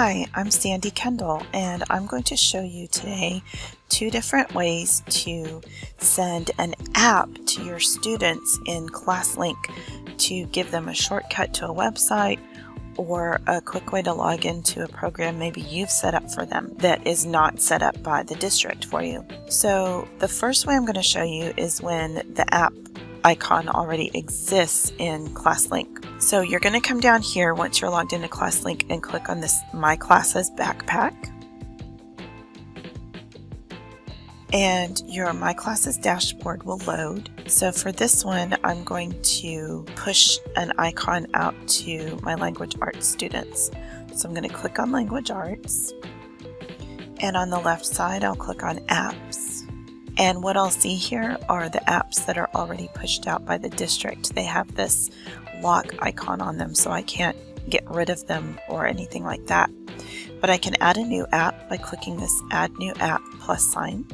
Hi, I'm Sandy Kendall, and I'm going to show you today 2 different ways to send an app to your students in ClassLink to give them a shortcut to a website or a quick way to log into a program maybe you've set up for them that is not set up by the district for you. So the first way I'm going to show you is when the app icon already exists in ClassLink. So you're going to come down here once you're logged into ClassLink and click on this My Classes backpack. And your My Classes dashboard will load. So for this one, I'm going to push an icon out to my language arts students. So I'm going to click on language arts. And on the left side, I'll click on apps. And what I'll see here are the apps that are already pushed out by the district. They have this lock icon on them, so I can't get rid of them or anything like that. But I can add a new app by clicking this Add New App plus sign.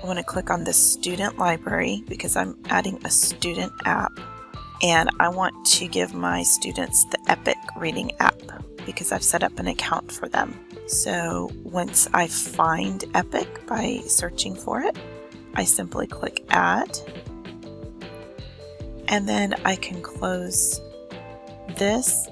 I want to click on the student library because I'm adding a student app. And I want to give my students the Epic Reading app because I've set up an account for them. So once I find Epic by searching for it, I simply click Add. And then I can close this,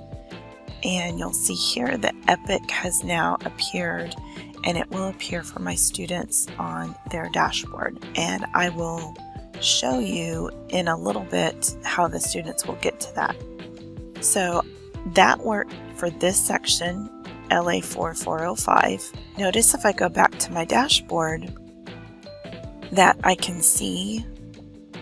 and you'll see here that Epic has now appeared, and it will appear for my students on their dashboard. And I will show you in a little bit how the students will get to that. So that worked for this section, LA 4405. Notice if I go back to my dashboard that I can see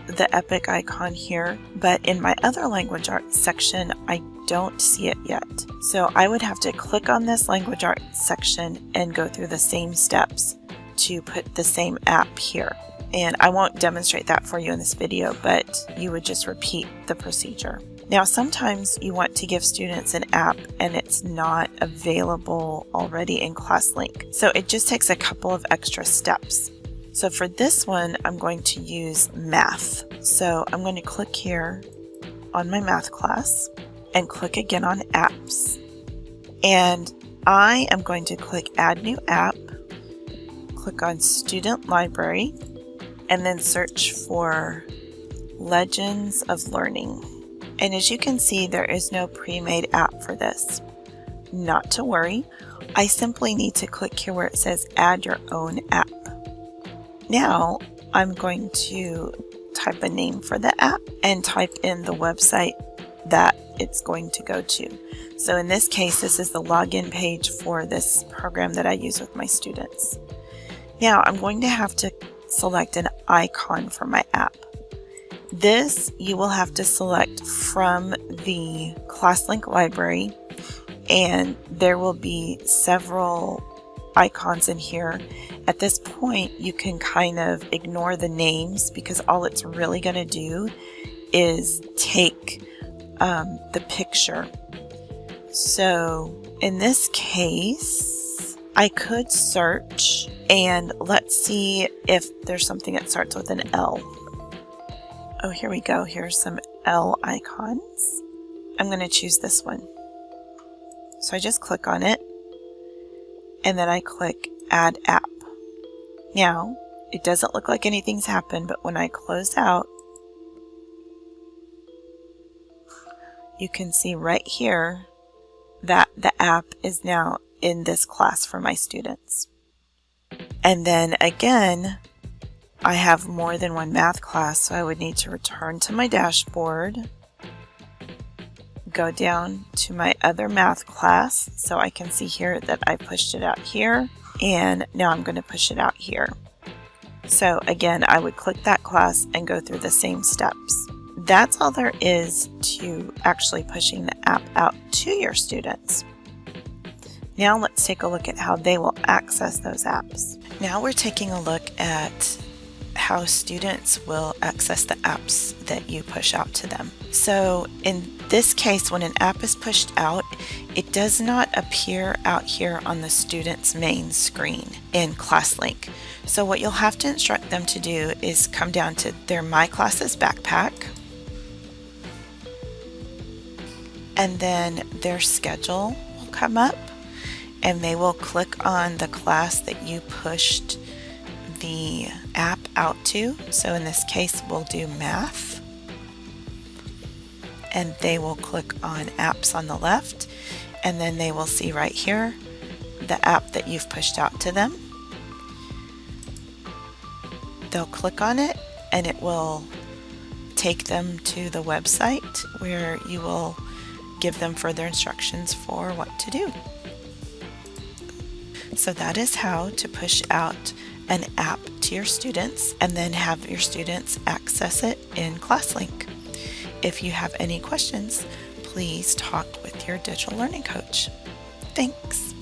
the Epic icon here, but in my other language arts section, I don't see it yet. So I would have to click on this language arts section and go through the same steps to put the same app here. And I won't demonstrate that for you in this video, but you would just repeat the procedure. Now, sometimes you want to give students an app and it's not available already in ClassLink. So it just takes a couple of extra steps. So for this one, I'm going to use math. So I'm going to click here on my math class and click again on apps. And I am going to click Add New App, click on Student Library, and then search for Legends of Learning. And as you can see, there is no pre-made app for this. Not to worry, I simply need to click here where it says Add Your Own App. Now, I'm going to type a name for the app and type in the website that it's going to go to. So in this case, this is the login page for this program that I use with my students. Now, I'm going to have to select an icon for my app. This you will have to select from the ClassLink library, and there will be several icons in here. At this point, you can kind of ignore the names because all it's really going to do is take the picture. So in this case, I could search, and let's see if there's something that starts with an L. Oh, here we go. Here's some L icons. I'm going to choose this one. So I just click on it, and then I click Add App. Now, it doesn't look like anything's happened, but when I close out, you can see right here that the app is now in this class for my students. And then again, I have more than one math class, so I would need to return to my dashboard, go down to my other math class, so I can see here that I pushed it out here, and now I'm going to push it out here. So again, I would click that class and go through the same steps. That's all there is to actually pushing the app out to your students. Now let's take a look at how they will access those apps. Now we're taking a look at how students will access the apps that you push out to them. So in this case, when an app is pushed out, it does not appear out here on the student's main screen in ClassLink. So what you'll have to instruct them to do is come down to their My Classes backpack, and then their schedule, come up and they will click on the class that you pushed the app out to. So in this case, we'll do math. And they will click on apps on the left, and then they will see right here the app that you've pushed out to them. They'll click on it and it will take them to the website where you will give them further instructions for what to do. So that is how to push out an app to your students and then have your students access it in ClassLink. If you have any questions, please talk with your digital learning coach. Thanks.